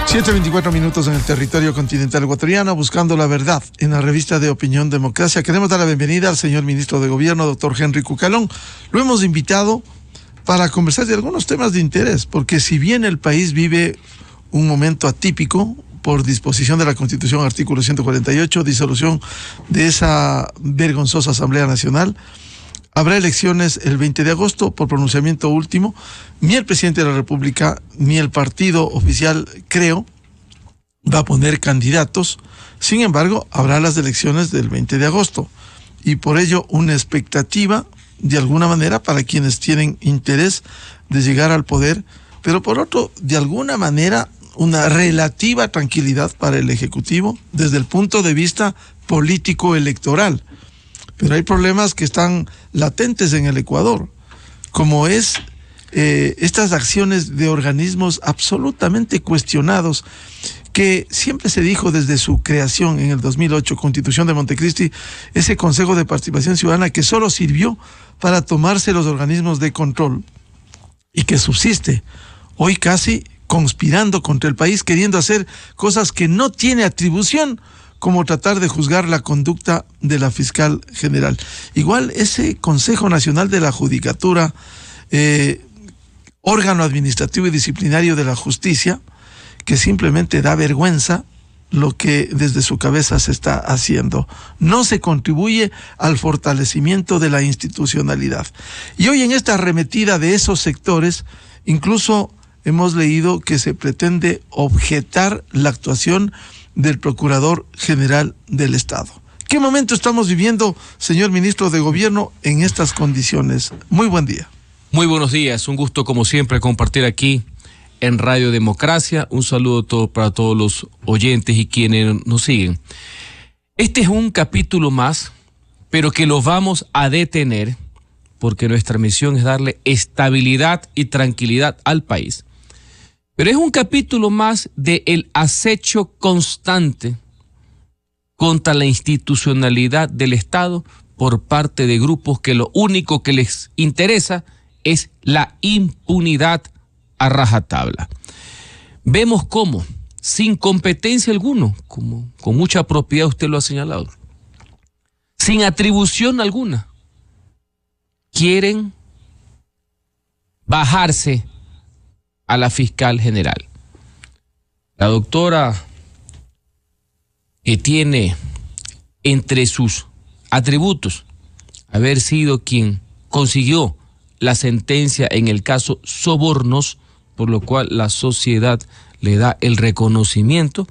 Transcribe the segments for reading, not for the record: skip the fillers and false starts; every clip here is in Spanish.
7:24 minutos en el territorio continental ecuatoriano, buscando la verdad en la revista de Opinión Democracia. Queremos dar la bienvenida al señor ministro de Gobierno, doctor Henry Cucalón. Lo hemos invitado para conversar de algunos temas de interés, porque si bien el país vive un momento atípico por disposición de la Constitución, artículo 148, disolución de esa vergonzosa Asamblea Nacional, habrá elecciones el 20 de agosto por pronunciamiento último. Ni el presidente de la República ni el partido oficial, creo, va a poner candidatos. Sin embargo, habrá las elecciones del 20 de agosto y por ello una expectativa de alguna manera para quienes tienen interés de llegar al poder, pero por otro, de alguna manera, una relativa tranquilidad para el Ejecutivo desde el punto de vista político-electoral. Pero hay problemas que están latentes en el Ecuador, como es estas acciones de organismos absolutamente cuestionados, que siempre se dijo desde su creación en el 2008, Constitución de Montecristi, ese Consejo de Participación Ciudadana que solo sirvió para tomarse los organismos de control y que subsiste hoy casi conspirando contra el país, queriendo hacer cosas que no tiene atribución, como tratar de juzgar la conducta de la fiscal general. Igual ese Consejo Nacional de la Judicatura, órgano administrativo y disciplinario de la justicia, que simplemente da vergüenza lo que desde su cabeza se está haciendo. No se contribuye al fortalecimiento de la institucionalidad. Y hoy en esta arremetida de esos sectores, incluso hemos leído que se pretende objetar la actuación del Procurador General del Estado. ¿Qué momento estamos viviendo, señor ministro de Gobierno, en estas condiciones? Muy buen día. Muy buenos días, un gusto como siempre compartir aquí en Radio Democracia. Un saludo para todos los oyentes y quienes nos siguen. Este es un capítulo más, pero que lo vamos a detener porque nuestra misión es darle estabilidad y tranquilidad al país. Pero es un capítulo más del acecho constante contra la institucionalidad del Estado por parte de grupos que lo único que les interesa es la impunidad a rajatabla. Vemos cómo, sin competencia alguna, como con mucha propiedad usted lo ha señalado, sin atribución alguna, quieren bajarse a la fiscal general. La doctora, que tiene entre sus atributos haber sido quien consiguió la sentencia en el caso Sobornos, por lo cual la sociedad le da el reconocimiento,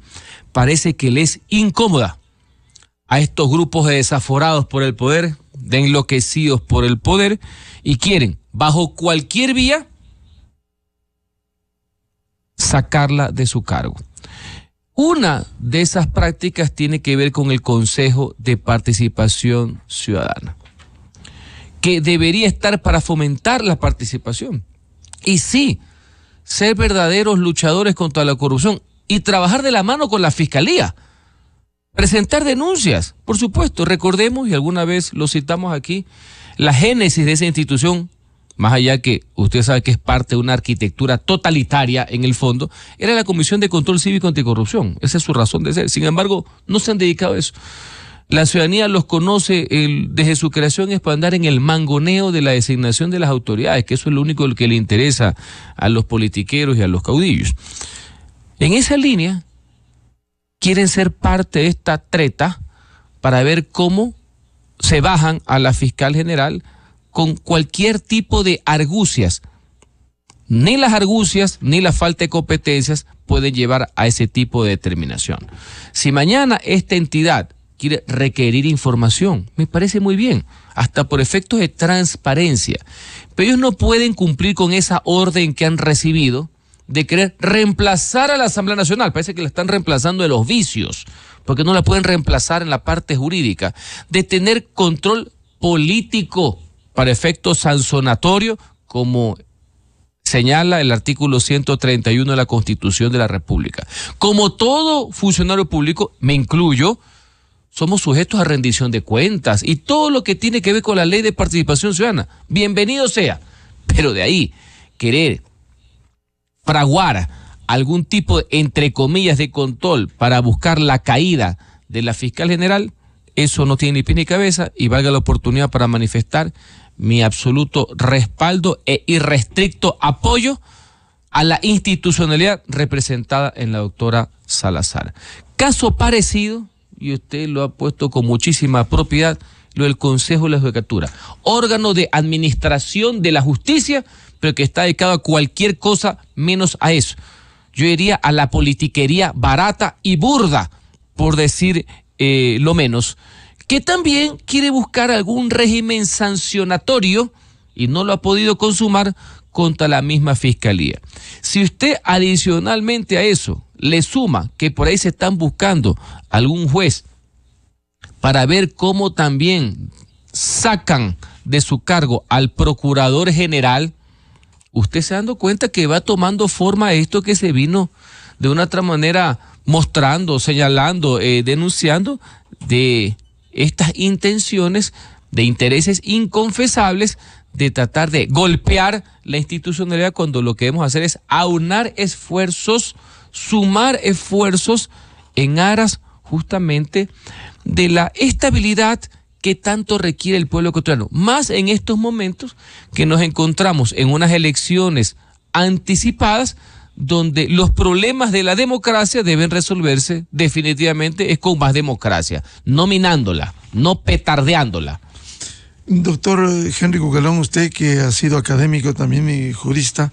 parece que le es incómoda a estos grupos de desaforados por el poder, de enloquecidos por el poder, y quieren, bajo cualquier vía, sacarla de su cargo. Una de esas prácticas tiene que ver con el Consejo de Participación Ciudadana, que debería estar para fomentar la participación y sí, ser verdaderos luchadores contra la corrupción y trabajar de la mano con la Fiscalía, presentar denuncias, por supuesto. Recordemos, y alguna vez lo citamos aquí, la génesis de esa institución, más allá que usted sabe que es parte de una arquitectura totalitaria en el fondo, era la Comisión de Control Cívico Anticorrupción. Esa es su razón de ser. Sin embargo, no se han dedicado a eso. La ciudadanía los conoce desde su creación es para andar en el mangoneo de la designación de las autoridades, que eso es lo único que le interesa a los politiqueros y a los caudillos. En esa línea, quieren ser parte de esta treta para ver cómo se bajan a la fiscal general con cualquier tipo de argucias. Ni las argucias ni la falta de competencias pueden llevar a ese tipo de determinación. Si mañana esta entidad quiere requerir información, me parece muy bien, hasta por efectos de transparencia, pero ellos no pueden cumplir con esa orden que han recibido de querer reemplazar a la Asamblea Nacional. Parece que la están reemplazando de los vicios, porque no la pueden reemplazar en la parte jurídica, de tener control político para efectos sancionatorios, como señala el artículo 131 de la Constitución de la República. Como todo funcionario público, me incluyo, somos sujetos a rendición de cuentas y todo lo que tiene que ver con la ley de participación ciudadana. Bienvenido sea, pero de ahí querer fraguar algún tipo, entre comillas, de control para buscar la caída de la fiscal general, eso no tiene ni pie ni cabeza, y valga la oportunidad para manifestar mi absoluto respaldo e irrestricto apoyo a la institucionalidad representada en la doctora Salazar. Caso parecido, y usted lo ha puesto con muchísima propiedad, lo del Consejo de la Judicatura, órgano de administración de la justicia, pero que está dedicado a cualquier cosa menos a eso. Yo diría a la politiquería barata y burda, por decir lo menos, que también quiere buscar algún régimen sancionatorio y no lo ha podido consumar contra la misma fiscalía. Si usted adicionalmente a eso le suma que por ahí se están buscando algún juez para ver cómo también sacan de su cargo al procurador general, usted se dando cuenta que va tomando forma esto que se vino de una otra manera mostrando, señalando, denunciando de estas intenciones de intereses inconfesables de tratar de golpear la institucionalidad, cuando lo que debemos hacer es aunar esfuerzos, sumar esfuerzos en aras justamente de la estabilidad que tanto requiere el pueblo ecuatoriano, más en estos momentos que nos encontramos en unas elecciones anticipadas donde los problemas de la democracia deben resolverse definitivamente es con más democracia, no minándola, no petardeándola. Doctor Henry Cucalón, usted que ha sido académico también y jurista,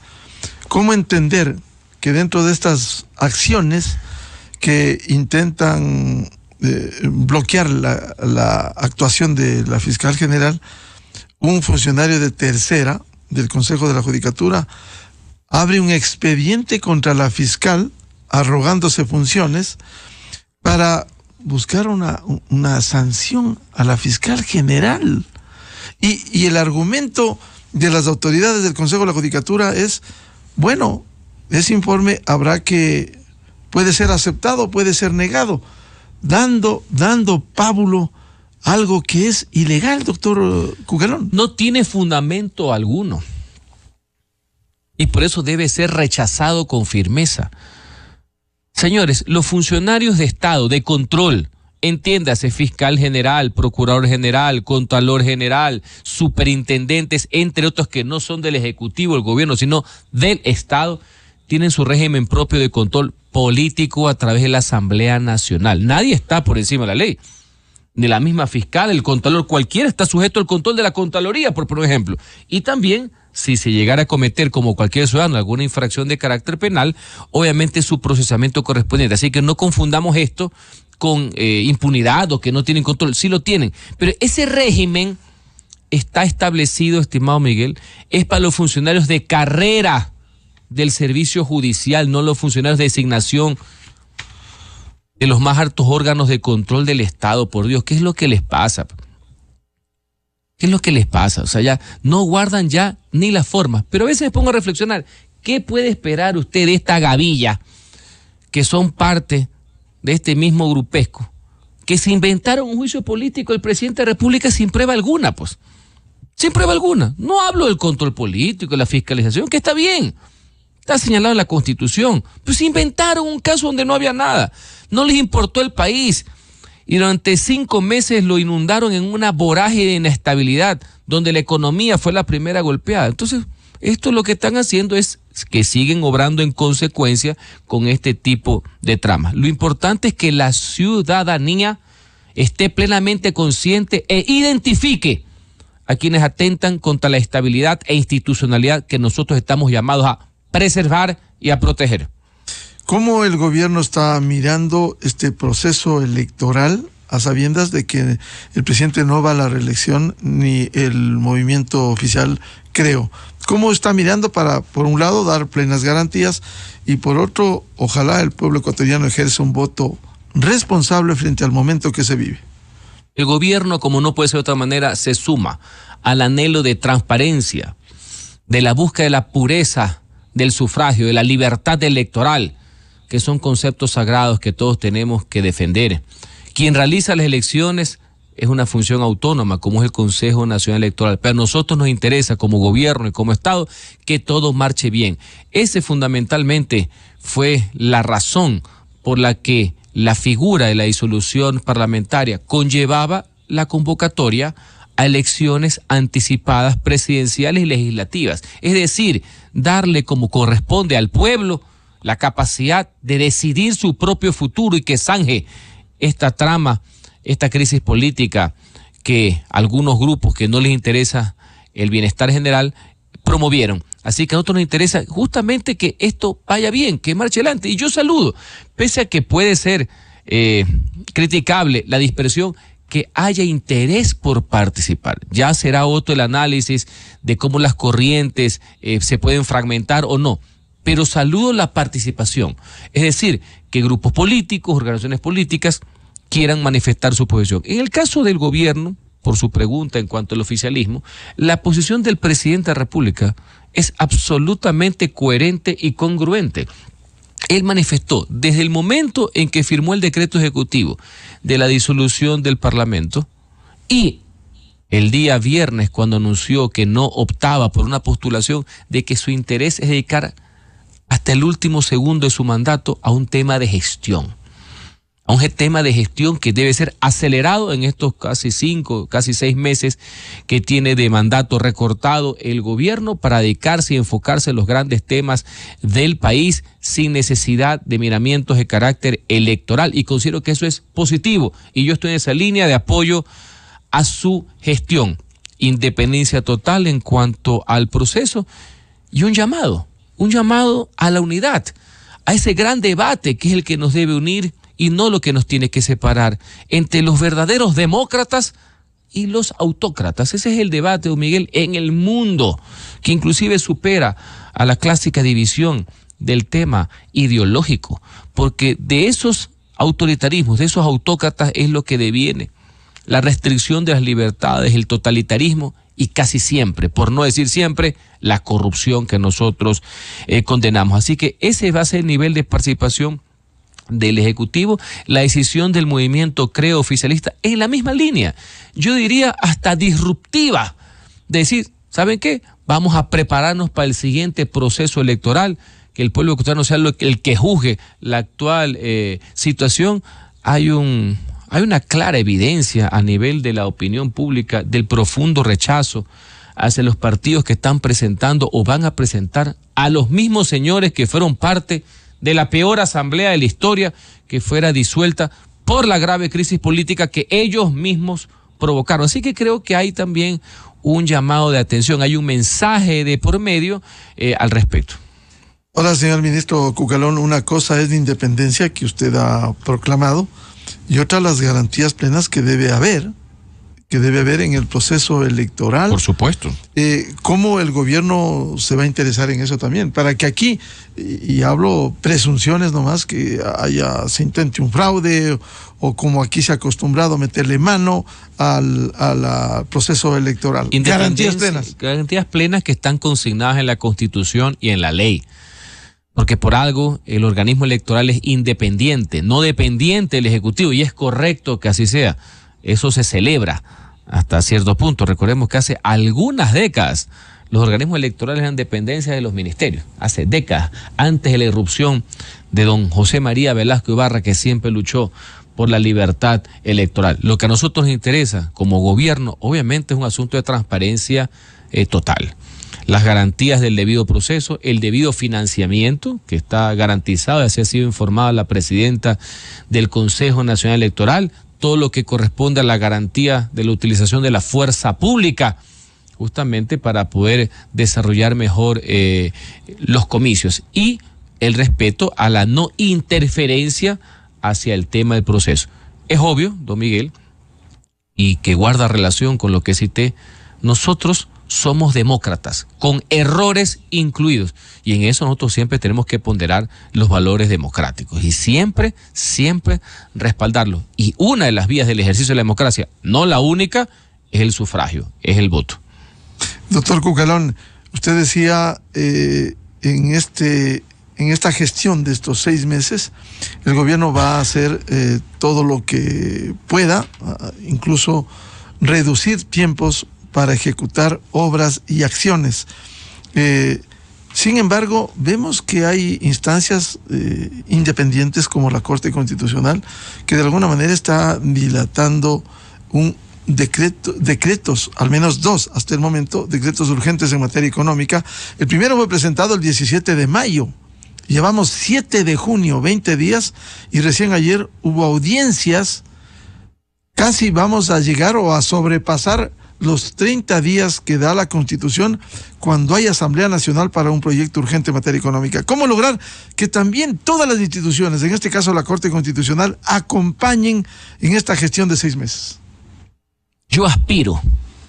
¿cómo entender que dentro de estas acciones que intentan bloquear la actuación de la fiscal general, un funcionario de tercera del Consejo de la Judicatura abre un expediente contra la fiscal, arrogándose funciones, para buscar una sanción a la fiscal general? Y el argumento de las autoridades del Consejo de la Judicatura es, bueno, ese informe puede ser aceptado, puede ser negado, dando pábulo a algo que es ilegal, doctor Cucalón. No tiene fundamento alguno. Y por eso debe ser rechazado con firmeza. Señores, los funcionarios de Estado, de control, entiéndase, fiscal general, procurador general, contralor general, superintendentes, entre otros que no son del Ejecutivo, del gobierno, sino del Estado, tienen su régimen propio de control político a través de la Asamblea Nacional. Nadie está por encima de la ley. Ni la misma fiscal, el contralor, cualquiera está sujeto al control de la Contraloría, por ejemplo. Y también, si se llegara a cometer, como cualquier ciudadano, alguna infracción de carácter penal, obviamente su procesamiento correspondiente. Así que no confundamos esto con impunidad o que no tienen control. Sí lo tienen, pero ese régimen está establecido, estimado Miguel, es para los funcionarios de carrera del servicio judicial, no los funcionarios de designación de los más altos órganos de control del Estado. Por Dios, ¿qué es lo que les pasa? ¿Qué es lo que les pasa? O sea, ya no guardan ya ni las formas. Pero a veces me pongo a reflexionar, ¿qué puede esperar usted de esta gavilla que son parte de este mismo grupesco, que se inventaron un juicio político el presidente de la República sin prueba alguna, pues? Sin prueba alguna. No hablo del control político, de la fiscalización, que está bien, está señalado en la Constitución, pero se inventaron un caso donde no había nada. No les importó el país y durante 5 meses lo inundaron en una vorágine de inestabilidad donde la economía fue la primera golpeada. Entonces, esto lo que están haciendo es que siguen obrando en consecuencia con este tipo de tramas. Lo importante es que la ciudadanía esté plenamente consciente e identifique a quienes atentan contra la estabilidad e institucionalidad que nosotros estamos llamados a preservar y a proteger. ¿Cómo el gobierno está mirando este proceso electoral a sabiendas de que el presidente no va a la reelección ni el movimiento oficial, creo? ¿Cómo está mirando para, por un lado, dar plenas garantías y por otro, ojalá el pueblo ecuatoriano ejerza un voto responsable frente al momento que se vive? El gobierno, como no puede ser de otra manera, se suma al anhelo de transparencia, de la búsqueda de la pureza del sufragio, de la libertad electoral, que son conceptos sagrados que todos tenemos que defender. Quien realiza las elecciones es una función autónoma, como es el Consejo Nacional Electoral. Pero a nosotros nos interesa, como gobierno y como Estado, que todo marche bien. Ese fundamentalmente fue la razón por la que la figura de la disolución parlamentaria conllevaba la convocatoria a elecciones anticipadas presidenciales y legislativas. Es decir, darle como corresponde al pueblo la capacidad de decidir su propio futuro y que zanje esta trama, esta crisis política que algunos grupos que no les interesa el bienestar general promovieron. Así que a nosotros nos interesa justamente que esto vaya bien, que marche adelante. Y yo saludo, pese a que puede ser criticable la dispersión, que haya interés por participar. Ya será otro el análisis de cómo las corrientes se pueden fragmentar o no. Pero saludo la participación. Es decir, que grupos políticos, organizaciones políticas quieran manifestar su posición. En el caso del gobierno, por su pregunta en cuanto al oficialismo, la posición del presidente de la República es absolutamente coherente y congruente. Él manifestó desde el momento en que firmó el decreto ejecutivo de la disolución del Parlamento y el día viernes cuando anunció que no optaba por una postulación, de que su interés es dedicar hasta el último segundo de su mandato a un tema de gestión. A un tema de gestión que debe ser acelerado en estos casi 6 meses que tiene de mandato recortado el gobierno para dedicarse y enfocarse en los grandes temas del país sin necesidad de miramientos de carácter electoral. Y considero que eso es positivo y yo estoy en esa línea de apoyo a su gestión. Independencia total en cuanto al proceso y un llamado a la unidad, a ese gran debate que es el que nos debe unir y no lo que nos tiene que separar, entre los verdaderos demócratas y los autócratas. Ese es el debate, don Miguel, en el mundo, que inclusive supera a la clásica división del tema ideológico, porque de esos autoritarismos, de esos autócratas es lo que deviene la restricción de las libertades, el totalitarismo y casi siempre, por no decir siempre, la corrupción que nosotros condenamos. Así que ese va a ser el nivel de participación del Ejecutivo. La decisión del movimiento, creo, oficialista en la misma línea, yo diría hasta disruptiva, de decir, ¿saben qué? Vamos a prepararnos para el siguiente proceso electoral, que el pueblo ecuatoriano sea el que juzgue la actual situación. Hay una clara evidencia a nivel de la opinión pública del profundo rechazo hacia los partidos que están presentando o van a presentar a los mismos señores que fueron parte de la peor asamblea de la historia, que fuera disuelta por la grave crisis política que ellos mismos provocaron. Así que creo que hay también un llamado de atención, hay un mensaje de por medio al respecto. Hola, señor ministro Cucalón, una cosa es la independencia que usted ha proclamado y otra las garantías plenas que debe haber en el proceso electoral. Por supuesto. ¿Cómo el gobierno se va a interesar en eso también? Para que aquí, y hablo presunciones nomás, que se intente un fraude o como aquí se ha acostumbrado meterle mano al proceso electoral. Garantías plenas. Garantías plenas que están consignadas en la Constitución y en la ley. Porque por algo el organismo electoral es independiente, no dependiente del Ejecutivo, y es correcto que así sea. Eso se celebra hasta cierto punto. Recordemos que hace algunas décadas los organismos electorales eran dependencia de los ministerios. Hace décadas, antes de la irrupción de don José María Velasco Ibarra, que siempre luchó por la libertad electoral. Lo que a nosotros nos interesa como gobierno, obviamente, es un asunto de transparencia total. Las garantías del debido proceso, el debido financiamiento, que está garantizado, así ha sido informada la presidenta del Consejo Nacional Electoral, todo lo que corresponde a la garantía de la utilización de la fuerza pública, justamente para poder desarrollar mejor los comicios, y el respeto a la no interferencia hacia el tema del proceso. Es obvio, don Miguel, y que guarda relación con lo que cité, nosotros somos demócratas, con errores incluidos, y en eso nosotros siempre tenemos que ponderar los valores democráticos y siempre respaldarlos. Y una de las vías del ejercicio de la democracia, no la única, es el sufragio, es el voto. Doctor Cucalón, usted decía en este en esta gestión de estos 6 meses, el gobierno va a hacer todo lo que pueda, incluso reducir tiempos para ejecutar obras y acciones. Sin embargo, vemos que hay instancias independientes como la Corte Constitucional que de alguna manera está dilatando un decretos, al menos 2 hasta el momento, decretos urgentes en materia económica. El primero fue presentado el 17 de mayo. Llevamos 7 de junio, 20 días, y recién ayer hubo audiencias. Casi vamos a llegar o a sobrepasar los 30 días que da la Constitución cuando hay Asamblea Nacional para un proyecto urgente en materia económica. ¿Cómo lograr que también todas las instituciones, en este caso la Corte Constitucional, acompañen en esta gestión de 6 meses? Yo aspiro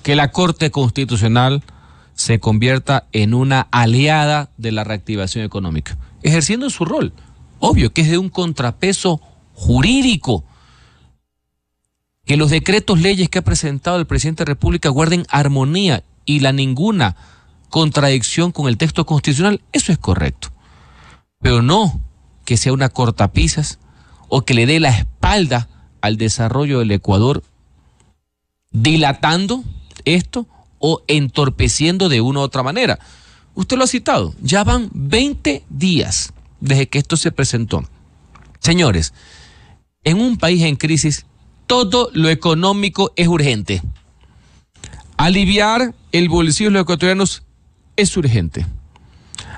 que la Corte Constitucional se convierta en una aliada de la reactivación económica, ejerciendo su rol. Obvio que es de un contrapeso jurídico. Que los decretos leyes que ha presentado el presidente de la República guarden armonía y ninguna contradicción con el texto constitucional, eso es correcto. Pero no que sea una cortapisas o que le dé la espalda al desarrollo del Ecuador, dilatando esto o entorpeciendo de una u otra manera. Usted lo ha citado, ya van 20 días desde que esto se presentó. Señores, en un país en crisis, todo lo económico es urgente. Aliviar el bolsillo de los ecuatorianos es urgente.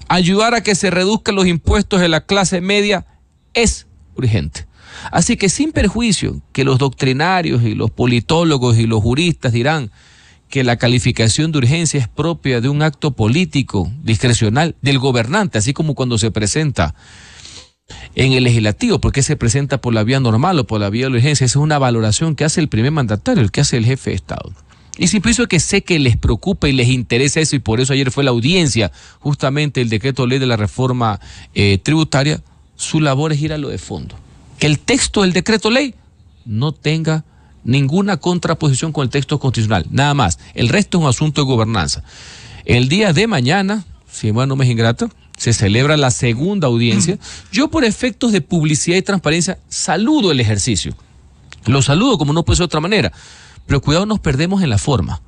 Ayudar a que se reduzcan los impuestos de la clase media es urgente. Así que sin perjuicio que los doctrinarios y los politólogos y los juristas dirán que la calificación de urgencia es propia de un acto político discrecional del gobernante, así como cuando se presenta en el legislativo, porque se presenta por la vía normal o por la vía de urgencia. Esa es una valoración que hace el primer mandatario, el que hace el jefe de Estado. Y sin perjuicio que sé que les preocupa y les interesa eso, y por eso ayer fue la audiencia, justamente el decreto ley de la reforma tributaria, su labor es ir a lo de fondo. Que el texto del decreto ley no tenga ninguna contraposición con el texto constitucional, nada más. El resto es un asunto de gobernanza. El día de mañana, si no me es ingrato, se celebra la segunda audiencia. Yo, por efectos de publicidad y transparencia, saludo el ejercicio. Lo saludo como no puede ser de otra manera. Pero cuidado, nos perdemos en la forma.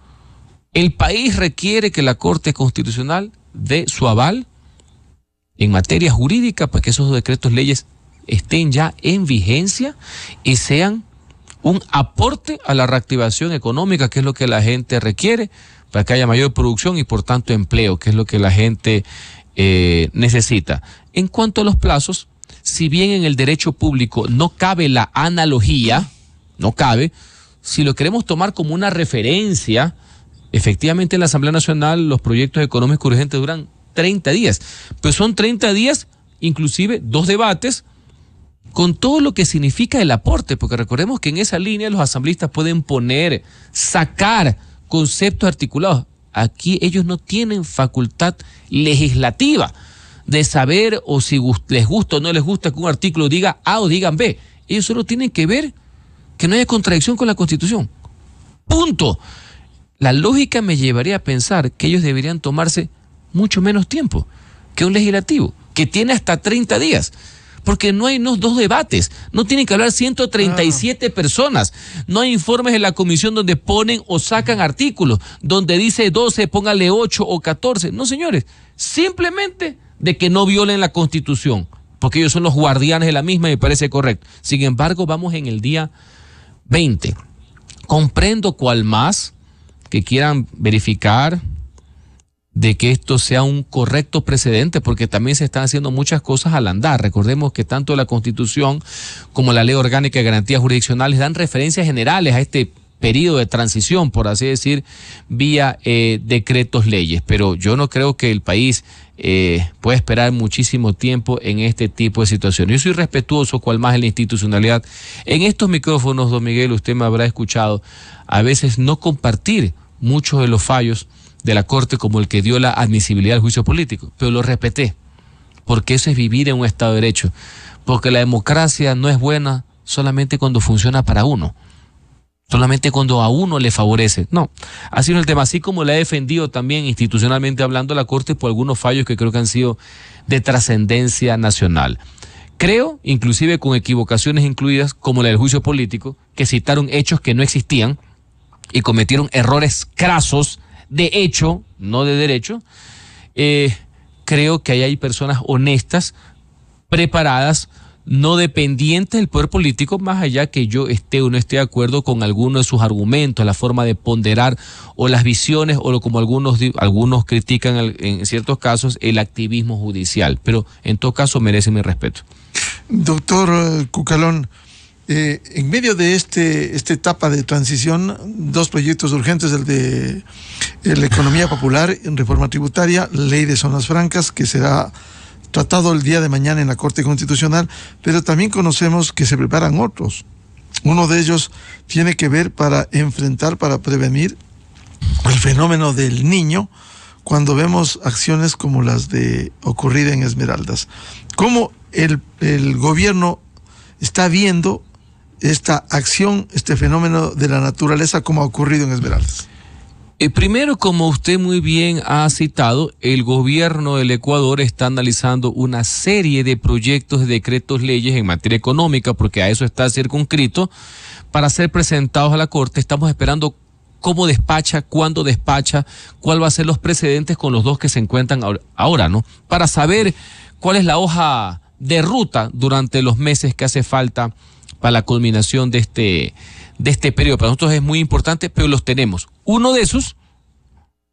El país requiere que la Corte Constitucional dé su aval en materia jurídica para que esos decretos leyes estén ya en vigencia y sean un aporte a la reactivación económica, que es lo que la gente requiere, para que haya mayor producción y por tanto empleo, que es lo que la gente necesita. En cuanto a los plazos, si bien en el derecho público no cabe la analogía, no cabe, si lo queremos tomar como una referencia, efectivamente en la Asamblea Nacional los proyectos económicos urgentes duran 30 días, pero son 30 días, inclusive 2 debates, con todo lo que significa el aporte, porque recordemos que en esa línea los asambleístas pueden poner, sacar conceptos articulados. Aquí ellos no tienen facultad legislativa de saber o si les gusta o no les gusta que un artículo diga A o digan B. Ellos solo tienen que ver que no haya contradicción con la Constitución. Punto. La lógica me llevaría a pensar que ellos deberían tomarse mucho menos tiempo que un legislativo, que tiene hasta 30 días. Porque no hay 2 debates, no tienen que hablar 137 personas, no hay informes en la comisión donde ponen o sacan artículos, donde dice 12, póngale 8 o 14. No, señores, simplemente de que no violen la Constitución, porque ellos son los guardianes de la misma y me parece correcto. Sin embargo, vamos en el día 20. Comprendo cual más que quieran verificar de que esto sea un correcto precedente, porque también se están haciendo muchas cosas al andar. Recordemos que tanto la Constitución como la Ley Orgánica de Garantías Jurisdiccionales dan referencias generales a este periodo de transición, por así decir, vía decretos leyes. Pero yo no creo que el país pueda esperar muchísimo tiempo en este tipo de situaciones. Yo soy respetuoso, cual más en la institucionalidad. En estos micrófonos, don Miguel, usted me habrá escuchado a veces no compartir muchos de los fallos de la Corte, como el que dio la admisibilidad al juicio político, pero lo respeté, porque eso es vivir en un Estado de Derecho, porque la democracia no es buena solamente cuando funciona para uno. solamente cuando a uno le favorece. No, así no es el tema. Así como le ha defendido también institucionalmente hablando la Corte por algunos fallos que creo que han sido de trascendencia nacional. Creo, inclusive con equivocaciones incluidas, como la del juicio político, que citaron hechos que no existían y cometieron errores crasos de hecho, no de derecho. Creo que ahí hay personas honestas, preparadas, no dependientes del poder político, más allá que yo esté o no esté de acuerdo con alguno de sus argumentos, la forma de ponderar o las visiones, o como algunos critican en ciertos casos el activismo judicial, pero en todo caso merece mi respeto. Doctor Cucalón, en medio de esta etapa de transición, dos proyectos urgentes, el de la economía popular en reforma tributaria, ley de zonas francas, que será tratado el día de mañana en la Corte Constitucional, pero también conocemos que se preparan otros. Uno de ellos tiene que ver para prevenir el fenómeno del niño, cuando vemos acciones como las de ocurrida en Esmeraldas. ¿Cómo el gobierno está viendo esta acción, este fenómeno de la naturaleza como ha ocurrido en Esmeraldas? Primero, como usted muy bien ha citado, el gobierno del Ecuador está analizando una serie de proyectos de decretos leyes en materia económica, porque a eso está circunscrito, para ser presentados a la Corte. Estamos esperando cómo despacha, cuándo despacha, cuál va a ser los precedentes con los dos que se encuentran ahora, ¿no? Para saber cuál es la hoja de ruta durante los meses que hace falta para la culminación de este periodo. Para nosotros es muy importante, pero los tenemos. Uno de esos,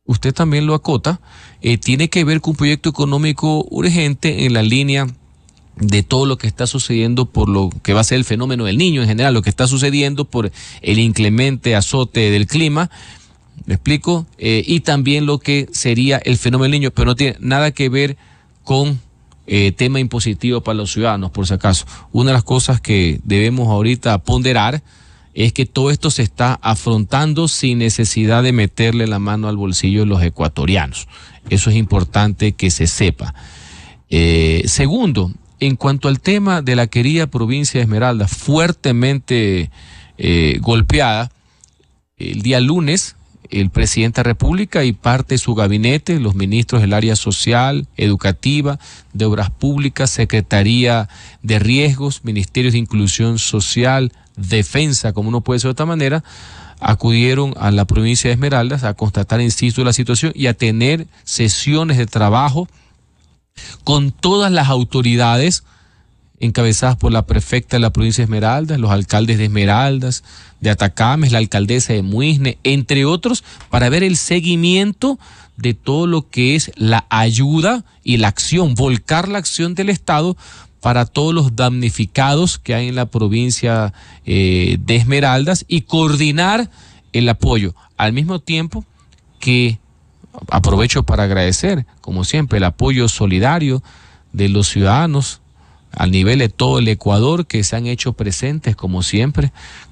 usted también lo acota, tiene que ver con un proyecto económico urgente en la línea de todo lo que está sucediendo por lo que va a ser el fenómeno del niño en general, lo que está sucediendo por el inclemente azote del clima, ¿me explico? Y también lo que sería el fenómeno del niño, pero no tiene nada que ver con tema impositivo para los ciudadanos, por si acaso. Una de las cosas que debemos ahorita ponderar es que todo esto se está afrontando sin necesidad de meterle la mano al bolsillo de los ecuatorianos. Eso es importante que se sepa. Segundo, en cuanto al tema de la querida provincia de Esmeraldas, fuertemente golpeada, el día lunes, el presidente de la República y parte de su gabinete, los ministros del área social, educativa, de obras públicas, Secretaría de Riesgos, Ministerios de Inclusión Social, Defensa, como no puede ser de otra manera, acudieron a la provincia de Esmeraldas a constatar, insisto, la situación y a tener sesiones de trabajo con todas las autoridades encabezadas por la prefecta de la provincia de Esmeraldas, los alcaldes de Esmeraldas, de Atacames, la alcaldesa de Muisne, entre otros, para ver el seguimiento de todo lo que es la ayuda y la acción, volcar la acción del Estado para todos los damnificados que hay en la provincia de Esmeraldas y coordinar el apoyo. Al mismo tiempo que aprovecho para agradecer, como siempre, el apoyo solidario de los ciudadanos al nivel de todo el Ecuador, que se han hecho presentes, como siempre,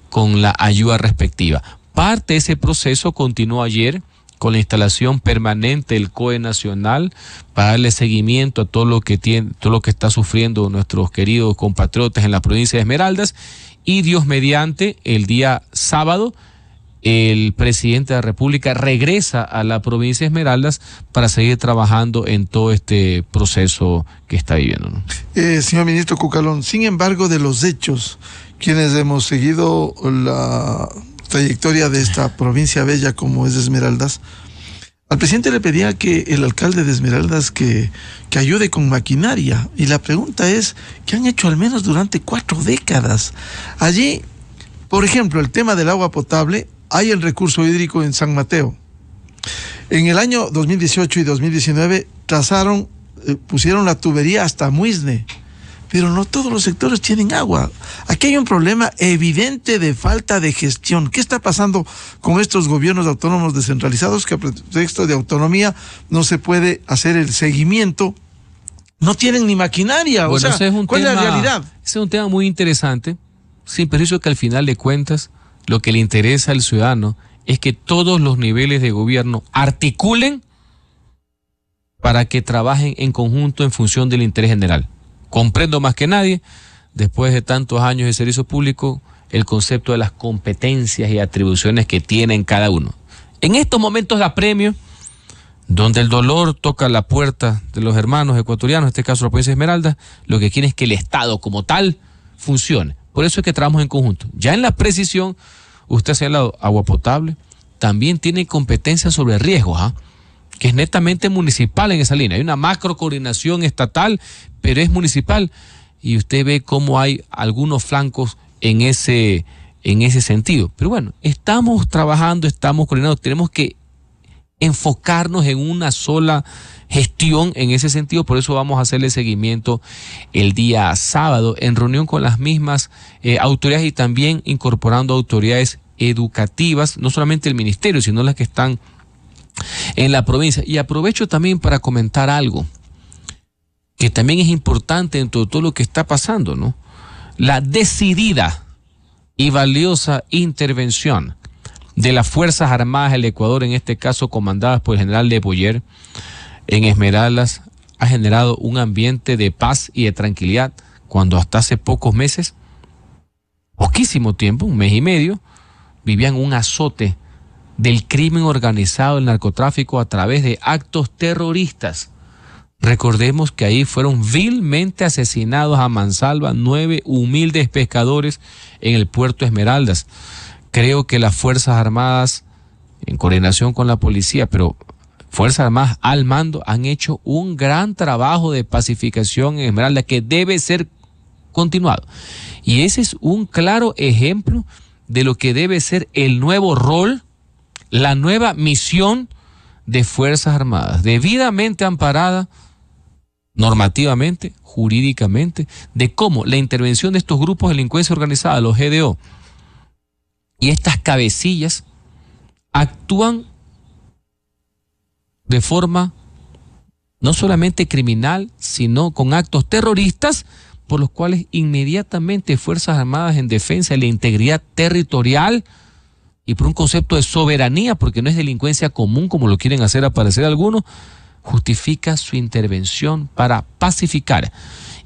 con la ayuda respectiva. Parte de ese proceso continuó ayer con la instalación permanente del COE Nacional para darle seguimiento a todo lo que está sufriendo nuestros queridos compatriotas en la provincia de Esmeraldas, y Dios mediante, el día sábado, el presidente de la República regresa a la provincia de Esmeraldas para seguir trabajando en todo este proceso que está viviendo, ¿no? Señor ministro Cucalón, sin embargo, de los hechos, quienes hemos seguido la trayectoria de esta provincia bella como es Esmeraldas, al presidente le pedía que el alcalde de Esmeraldas que ayude con maquinaria, y la pregunta es, ¿qué han hecho al menos durante 4 décadas? Allí, por ejemplo, el tema del agua potable, hay el recurso hídrico en San Mateo. En el año 2018 y 2019 pusieron la tubería hasta Muisne, pero no todos los sectores tienen agua. Aquí hay un problema evidente de falta de gestión. ¿Qué está pasando con estos gobiernos autónomos descentralizados que a pretexto de autonomía no se puede hacer el seguimiento? No tienen ni maquinaria. Bueno, o sea, ¿cuál es la realidad? Ese es un tema muy interesante, sin perjuicio que al final de cuentas lo que le interesa al ciudadano es que todos los niveles de gobierno articulen para que trabajen en conjunto en función del interés general. Comprendo más que nadie, después de tantos años de servicio público, el concepto de las competencias y atribuciones que tienen cada uno. En estos momentos de apremio, donde el dolor toca la puerta de los hermanos ecuatorianos, en este caso la provincia de Esmeraldas, lo que quiere es que el Estado como tal funcione. Por eso es que trabajamos en conjunto. Ya en la precisión, usted ha señalado agua potable, también tiene competencia sobre riesgos, que es netamente municipal en esa línea. Hay una macro coordinación estatal, pero es municipal, y usted ve cómo hay algunos flancos en ese sentido. Pero bueno, estamos trabajando, estamos coordinando, tenemos que enfocarnos en una sola gestión en ese sentido. Por eso vamos a hacerle seguimiento el día sábado en reunión con las mismas autoridades y también incorporando autoridades educativas, no solamente el ministerio, sino las que están en la provincia. Y aprovecho también para comentar algo que también es importante dentro de todo lo que está pasando, ¿no? La decidida y valiosa intervención de las Fuerzas Armadas del Ecuador, en este caso comandadas por el general de Boyer, en Esmeraldas, ha generado un ambiente de paz y de tranquilidad, cuando hasta hace pocos meses, poquísimo tiempo, un mes y medio, vivían un azote del crimen organizado, el narcotráfico, a través de actos terroristas. Recordemos que ahí fueron vilmente asesinados a mansalva 9 humildes pescadores en el puerto Esmeraldas. Creo que las Fuerzas Armadas, en coordinación con la policía, pero Fuerzas Armadas al mando, han hecho un gran trabajo de pacificación en Esmeraldas que debe ser continuado. Y ese es un claro ejemplo de lo que debe ser el nuevo rol, la nueva misión de Fuerzas Armadas, debidamente amparada normativamente, jurídicamente, de cómo la intervención de estos grupos de delincuencia organizada, los GDO, y estas cabecillas actúan de forma no solamente criminal, sino con actos terroristas, por los cuales inmediatamente Fuerzas Armadas, en defensa de la integridad territorial y por un concepto de soberanía, porque no es delincuencia común como lo quieren hacer aparecer algunos, justifica su intervención para pacificar.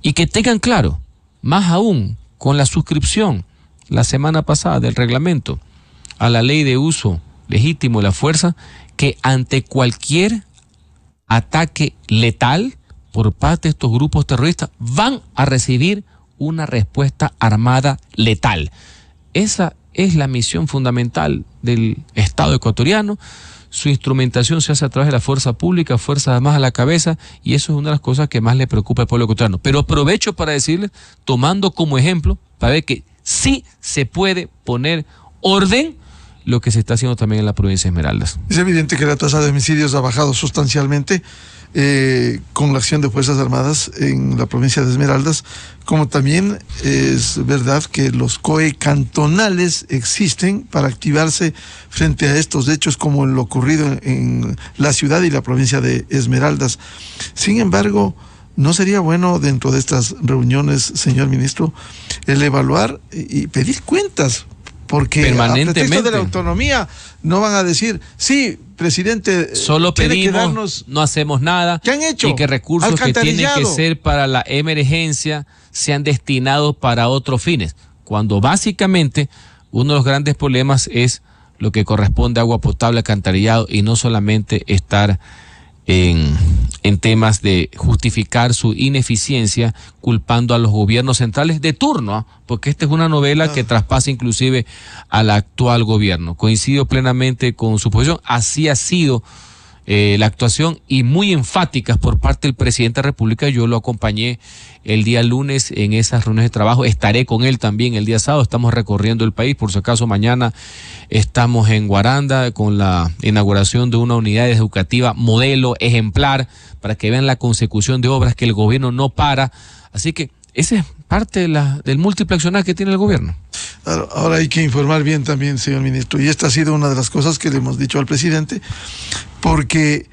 Y que tengan claro, más aún con la suscripción la semana pasada del reglamento a la ley de uso legítimo de la fuerza, que ante cualquier ataque letal por parte de estos grupos terroristas van a recibir una respuesta armada letal. Esa es la misión fundamental del Estado ecuatoriano. Su instrumentación se hace a través de la fuerza pública, Fuerzas Armadas a la cabeza, y eso es una de las cosas que más le preocupa al pueblo ecuatoriano. Pero aprovecho para decirles, tomando como ejemplo, para ver que sí se puede poner orden, lo que se está haciendo también en la provincia de Esmeraldas. Es evidente que la tasa de homicidios ha bajado sustancialmente con la acción de Fuerzas Armadas en la provincia de Esmeraldas, como también es verdad que los COE cantonales existen para activarse frente a estos hechos, como lo ocurrido en la ciudad y la provincia de Esmeraldas. Sin embargo, ¿no sería bueno dentro de estas reuniones, señor ministro, el evaluar y pedir cuentas? Porque a pretexto de la autonomía no van a decir, sí, presidente, solo pedimos, no hacemos nada. ¿Qué han hecho? Y que recursos que tienen que ser para la emergencia sean destinados para otros fines. Cuando básicamente uno de los grandes problemas es lo que corresponde a agua potable, alcantarillado, y no solamente estar en temas de justificar su ineficiencia culpando a los gobiernos centrales de turno, porque esta es una novela que traspasa inclusive al actual gobierno. Coincido plenamente con su posición, así ha sido la actuación, y muy enfáticas por parte del presidente de la República. Yo lo acompañé el día lunes en esas reuniones de trabajo, estaré con él también el día sábado. Estamos recorriendo el país, por si acaso mañana estamos en Guaranda con la inauguración de una unidad educativa modelo ejemplar para que vean la consecución de obras que el gobierno no para. Así que esa es parte del múltiple accionar que tiene el gobierno. Ahora hay que informar bien también, señor ministro, y esta ha sido una de las cosas que le hemos dicho al presidente, porque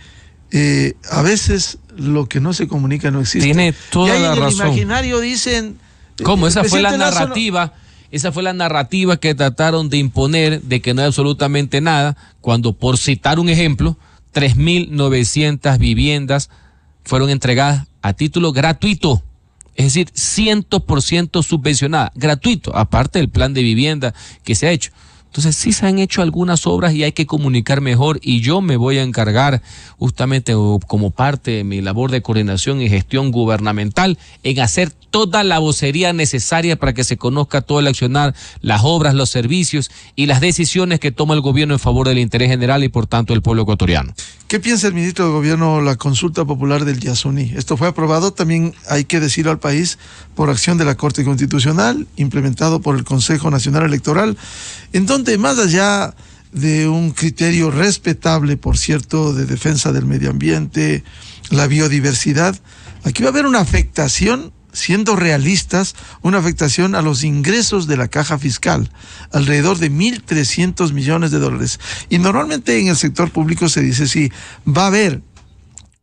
a veces lo que no se comunica no existe. Tiene toda la razón. En el imaginario dicen... ¿Cómo? Esa fue la narrativa. Esa fue la narrativa que trataron de imponer, de que no hay absolutamente nada, cuando, por citar un ejemplo, 3.900 viviendas fueron entregadas a título gratuito Es decir, 100% subvencionada, gratuito, aparte del plan de vivienda que se ha hecho. Entonces sí se han hecho algunas obras y hay que comunicar mejor, y yo me voy a encargar justamente como parte de mi labor de coordinación y gestión gubernamental en hacer toda la vocería necesaria para que se conozca todo el accionar, las obras, los servicios y las decisiones que toma el gobierno en favor del interés general y por tanto del pueblo ecuatoriano. ¿Qué piensa el ministro de Gobierno la consulta popular del Yasuní? Esto fue aprobado, también hay que decirlo al país, por acción de la Corte Constitucional, implementado por el Consejo Nacional Electoral, en donde más allá de un criterio respetable, por cierto, de defensa del medio ambiente, la biodiversidad, aquí va a haber una afectación, siendo realistas, una afectación a los ingresos de la caja fiscal, alrededor de 1.300 millones de dólares. Y normalmente en el sector público se dice, sí, va a haber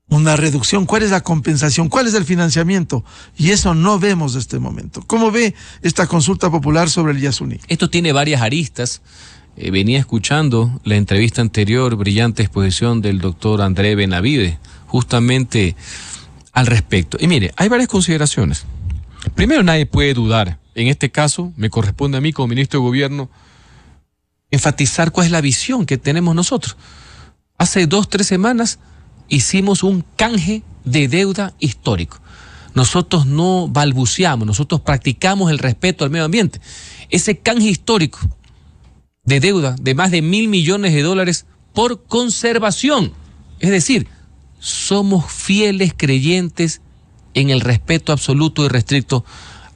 una reducción, ¿cuál es la compensación? ¿Cuál es el financiamiento? Y eso no vemos en este momento. ¿Cómo ve esta consulta popular sobre el Yasuní? Esto tiene varias aristas. Venía escuchando la entrevista anterior, brillante exposición del doctor André Benavide, justamente al respecto. Y mire, hay varias consideraciones. Primero, nadie puede dudar. En este caso, me corresponde a mí como ministro de Gobierno enfatizar cuál es la visión que tenemos nosotros. Hace 2-3 semanas hicimos un canje de deuda histórico. Nosotros no balbuceamos, nosotros practicamos el respeto al medio ambiente. Ese canje histórico de deuda de más de 1.000 millones de dólares por conservación. Es decir, somos fieles creyentes en el respeto absoluto y restricto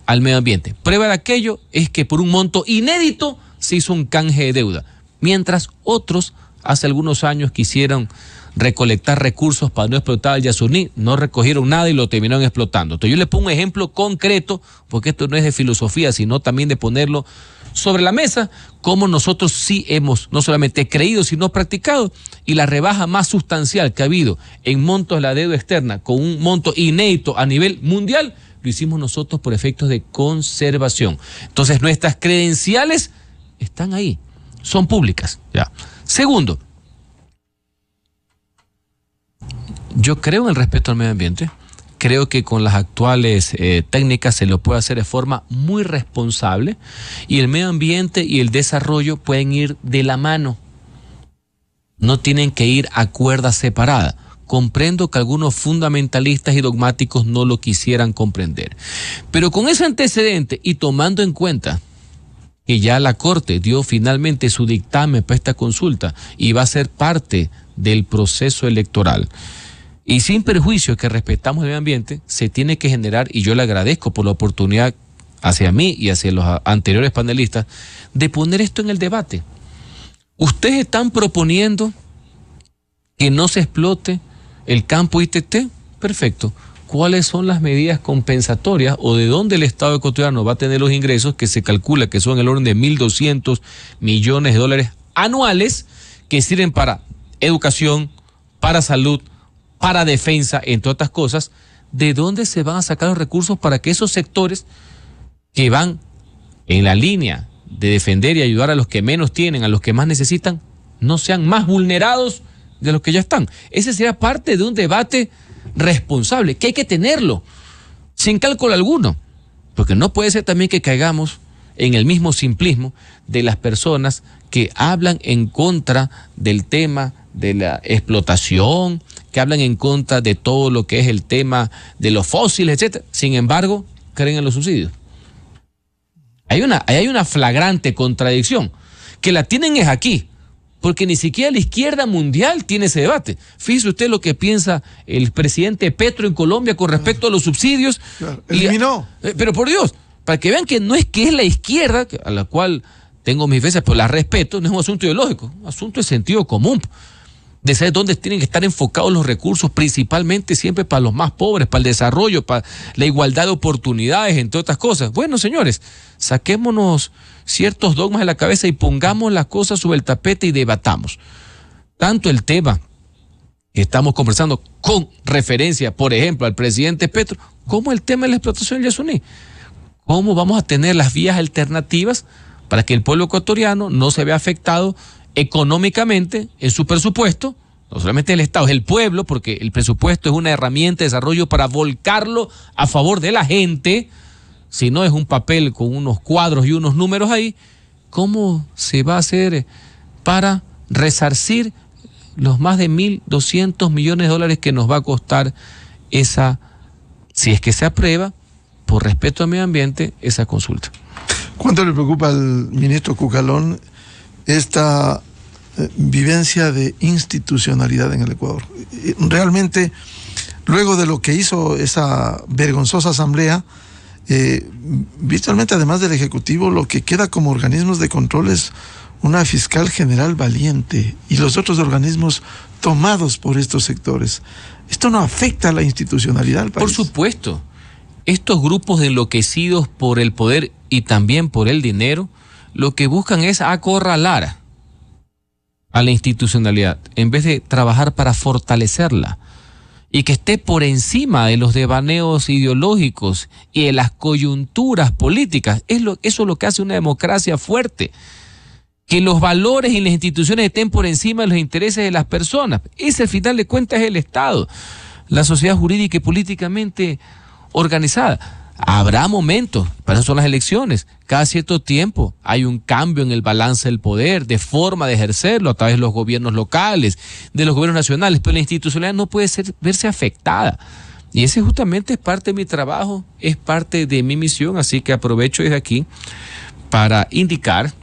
al medio ambiente. Prueba de aquello es que por un monto inédito se hizo un canje de deuda, mientras otros hace algunos años quisieron recolectar recursos para no explotar el Yasuní, no recogieron nada y lo terminaron explotando. Entonces yo le pongo un ejemplo concreto, porque esto no es de filosofía, sino también de ponerlo sobre la mesa, como nosotros sí hemos no solamente creído, sino practicado, y la rebaja más sustancial que ha habido en montos de la deuda externa, con un monto inédito a nivel mundial, lo hicimos nosotros por efectos de conservación. Entonces nuestras credenciales están ahí, son públicas. Ya. Segundo, yo creo en el respeto al medio ambiente. Creo que con las actuales técnicas se lo puede hacer de forma muy responsable, y el medio ambiente y el desarrollo pueden ir de la mano. No tienen que ir a cuerda separada. Comprendo que algunos fundamentalistas y dogmáticos no lo quisieran comprender. Pero con ese antecedente y tomando en cuenta que ya la Corte dio finalmente su dictamen para esta consulta y va a ser parte del proceso electoral, y sin perjuicio que respetamos el medio ambiente, se tiene que generar, y yo le agradezco por la oportunidad hacia mí y hacia los anteriores panelistas, de poner esto en el debate. Ustedes están proponiendo que no se explote el campo ITT, perfecto. ¿Cuáles son las medidas compensatorias o de dónde el Estado ecuatoriano va a tener los ingresos que se calcula que son el orden de 1.200 millones de dólares anuales que sirven para educación, para salud, para defensa, entre otras cosas? ¿De dónde se van a sacar los recursos para que esos sectores que van en la línea de defender y ayudar a los que menos tienen, a los que más necesitan, no sean más vulnerados de los que ya están? Ese sería parte de un debate responsable, que hay que tenerlo, sin cálculo alguno, porque no puede ser también que caigamos en el mismo simplismo de las personas que hablan en contra del tema de la explotación, que hablan en contra de todo lo que es el tema de los fósiles, etcétera. Sin embargo, creen en los subsidios. Hay una flagrante contradicción, que la tienen es aquí, porque ni siquiera la izquierda mundial tiene ese debate. Fíjese usted lo que piensa el presidente Petro en Colombia con respecto a los subsidios. Claro, eliminó. Pero por Dios, para que vean que no es que es la izquierda, a la cual tengo mis veces, pero la respeto, no es un asunto ideológico, un asunto de sentido común, de saber dónde tienen que estar enfocados los recursos, principalmente siempre para los más pobres, para el desarrollo, para la igualdad de oportunidades, entre otras cosas. Bueno, señores, saquémonos ciertos dogmas de la cabeza y pongamos las cosas sobre el tapete y debatamos. Tanto el tema que estamos conversando con referencia, por ejemplo, al presidente Petro, como el tema de la explotación del Yasuní. ¿Cómo vamos a tener las vías alternativas para que el pueblo ecuatoriano no se vea afectado económicamente en su presupuesto no solamente el Estado, es el pueblo, porque el presupuesto es una herramienta de desarrollo para volcarlo a favor de la gente, si no es un papel con unos cuadros y unos números ahí, ¿cómo se va a hacer para resarcir los más de 1.200 millones de dólares que nos va a costar esa, si es que se aprueba, por respeto al medio ambiente, esa consulta? ¿Cuánto le preocupa al ministro Cucalón esta vivencia de institucionalidad en el Ecuador? Realmente, luego de lo que hizo esa vergonzosa asamblea, virtualmente además del Ejecutivo, lo que queda como organismos de control es una fiscal general valiente y los otros organismos tomados por estos sectores. ¿Esto no afecta a la institucionalidad del país? Por supuesto. Estos grupos enloquecidos por el poder y también por el dinero, lo que buscan es acorralar a la institucionalidad en vez de trabajar para fortalecerla y que esté por encima de los devaneos ideológicos y de las coyunturas políticas. Eso es lo que hace una democracia fuerte. Que los valores y las instituciones estén por encima de los intereses de las personas. Ese, al final de cuentas, es el Estado, la sociedad jurídica y políticamente organizada. Habrá momentos, para eso son las elecciones, cada cierto tiempo hay un cambio en el balance del poder, de forma de ejercerlo a través de los gobiernos locales, de los gobiernos nacionales, pero la institucionalidad no puede verse afectada. Y ese justamente es parte de mi trabajo, es parte de mi misión, así que aprovecho desde aquí para indicar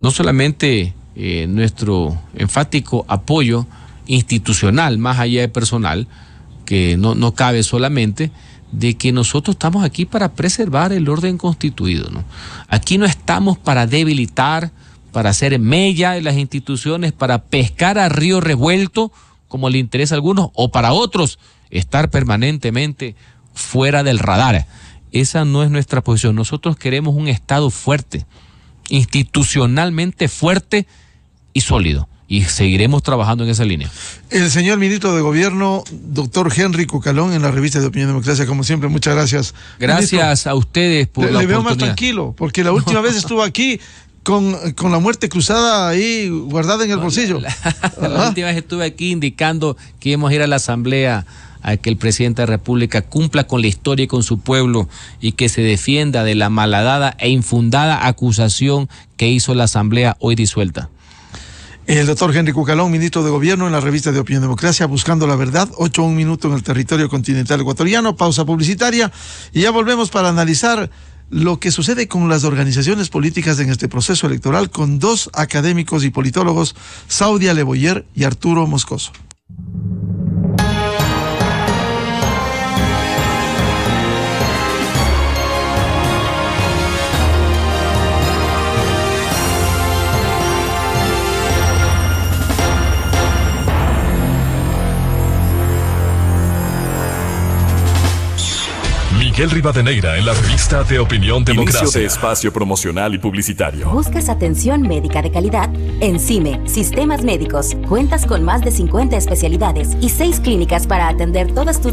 no solamente nuestro enfático apoyo institucional, más allá de personal, que no cabe solamente, de que nosotros estamos aquí para preservar el orden constituido, ¿no? Aquí no estamos para debilitar, para hacer mella en las instituciones, para pescar a río revuelto, como le interesa a algunos, o para otros, estar permanentemente fuera del radar. Esa no es nuestra posición. Nosotros queremos un Estado fuerte, institucionalmente fuerte y sólido. Y seguiremos trabajando en esa línea. El señor ministro de Gobierno, doctor Henry Cucalón, en la revista de Opinión y Democracia, como siempre, muchas gracias. Gracias, ministro, a ustedes por la oportunidad. Le veo más tranquilo, porque la última vez estuvo aquí con la muerte cruzada ahí guardada en el bolsillo. La última vez estuve aquí indicando que íbamos a ir a la asamblea a que el presidente de la República cumpla con la historia y con su pueblo y que se defienda de la malhadada e infundada acusación que hizo la asamblea hoy disuelta. El doctor Henry Cucalón, ministro de Gobierno, en la revista de Opinión y Democracia, buscando la verdad, 8 a 1 minuto en el territorio continental ecuatoriano, pausa publicitaria, y ya volvemos para analizar lo que sucede con las organizaciones políticas en este proceso electoral con dos académicos y politólogos, Saudia Leboyer y Arturo Moscoso. Miguel Rivadeneira en la revista de Opinión Democracia. Inicio de espacio promocional y publicitario. ¿Buscas atención médica de calidad? En CIME, Sistemas Médicos, cuentas con más de 50 especialidades y 6 clínicas para atender todas tus